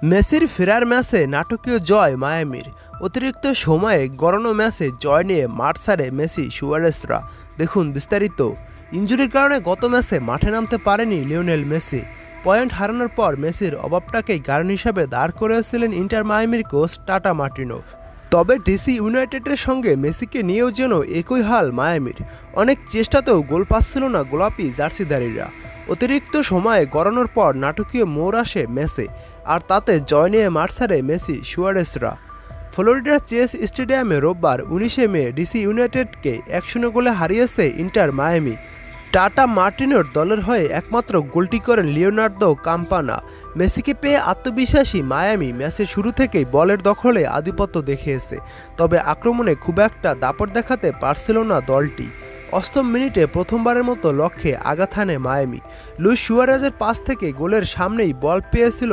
মেসির ফেরার ম্যাচে নাটকীয় জয় মায়ামির। অতিরিক্ত সময়ে গড়ানো ম্যাচে জয় নিয়ে মাঠ ছাড়ে মেসি সুয়ারেসরা। দেখুন বিস্তারিত। ইনজুরির কারণে গত ম্যাচে মাঠে নামতে পারেনি লিওনেল মেসি। পয়েন্ট হারানোর পর মেসির অভাবটাকেই কারণ হিসাবে দাঁড় করেছিলেন ইন্টার মায়ামির কোচ টাটা মার্টিনো। তবে ডিসি ইউনাইটেডের সঙ্গে মেসিকে নিয়েও যেন একই হাল মায়ামির। অনেক চেষ্টাতেও গোল পাচ্ছিল না গোলাপি জার্সিধারীরা। অতিরিক্ত সময়ে গড়ানোর পর নাটকীয় মোড় আসে ম্যাচে, আর তাতে জয় নিয়ে মাঠ ছাড়ে মেসি সুয়ারেসরা। ফ্লোরিডার চেস স্টেডিয়ামে রোববার 19 মে ডিসি ইউনাইটেডকে 1-0 গোলে হারিয়েছে ইন্টার মায়ামি। টাটা মার্টিনোর দলের হয়ে একমাত্র গোলটি করেন লিওনার্দো কাম্পানা। মেসিকে পেয়ে আত্মবিশ্বাসী মায়ামি ম্যাচের শুরু থেকেই বলের দখলে আধিপত্য দেখিয়েছে, তবে আক্রমণে খুব একটা দাপট দেখাতে পারছিল না দলটি। 8ম মিনিটে প্রথমবারের মতো লক্ষ্যে আঘাত হানে মায়ামি। লুইস সুয়ারেজের পাস থেকে গোলের সামনেই বল পেয়েছিল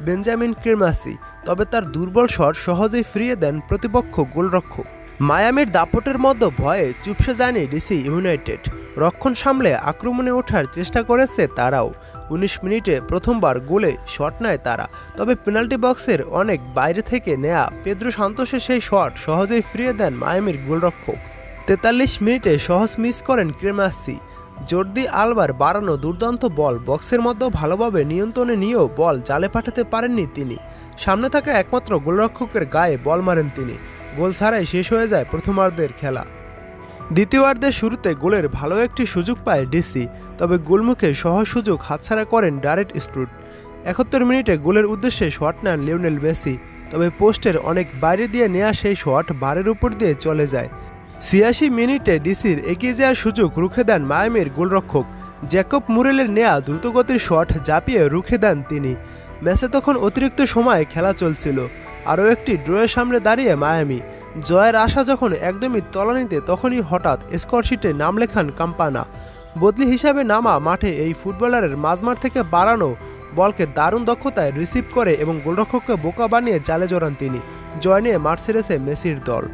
বেঞ্জামিন ক্রেমাসি, তবে তার দুর্বল শট সহজেই ফিরিয়ে দেন প্রতিপক্ষ গোলরক্ষক। মায়ামির দাপটের মধ্যে ভয়ে চুপসে যায়নি ডিসি ইউনাইটেড। রক্ষণ সামলে আক্রমণে ওঠার চেষ্টা করেছে তারাও। 19 মিনিটে প্রথমবার গোলে শট নেয় তারা, তবে পেনাল্টি বক্সের অনেক বাইরে থেকে নেয়া পেদ্রো সান্তোসের সেই শট সহজেই ফিরিয়ে দেন মায়ামির গোলরক্ষক। 43 মিনিটে সহজ মিস করেন ক্রেমাসি। জর্দি আলবার বাড়ানো দুর্দান্ত বল বক্সের মধ্যেও ভালোভাবে নিয়ন্ত্রণে নিয়েও বল জালে পাঠাতে পারেননি তিনি। সামনে থাকা একমাত্র গোলরক্ষকের গায়ে বল মারেন তিনি। গোল ছাড়াই শেষ হয়ে যায় প্রথমার্ধের খেলা। দ্বিতীয়ার্ধের শুরুতে গোলের ভালো একটি সুযোগ পায় ডিসি, তবে গোলমুখে সহজ সুযোগ হাতছাড়া করেন ডারেট স্ট্রুট। 71 মিনিটে গোলের উদ্দেশ্যে শট নেন লিওনেল মেসি, তবে পোস্টের অনেক বাইরে দিয়ে নেওয়া সেই শট বারের উপর দিয়ে চলে যায়। 86 মিনিটে ডিসির এগিয়ে যাওয়ার সুযোগ রুখে দেন মায়ামির গোলরক্ষক। জ্যাকব মুরেলের নেয়া দ্রুতগতির শট ঝাঁপিয়ে রুখে দেন তিনি। ম্যাচে তখন অতিরিক্ত সময়ে খেলা চলছিল। আরও একটি ড্রয়ের সামনে দাঁড়িয়ে মায়ামি। জয়ের আশা যখন একদমই তলানিতে, তখনই হঠাৎ স্কোরশিটে নাম লেখান কাম্পানা। বদলি হিসাবে নামা মাঠে এই ফুটবলারের মাঝমাঠ থেকে বাড়ানো বলকে দারুণ দক্ষতায় রিসিভ করে এবং গোলরক্ষককে বোকা বানিয়ে জালে জড়ান তিনি। জয় নিয়ে মাঠ ছেড়েছে মেসির দল।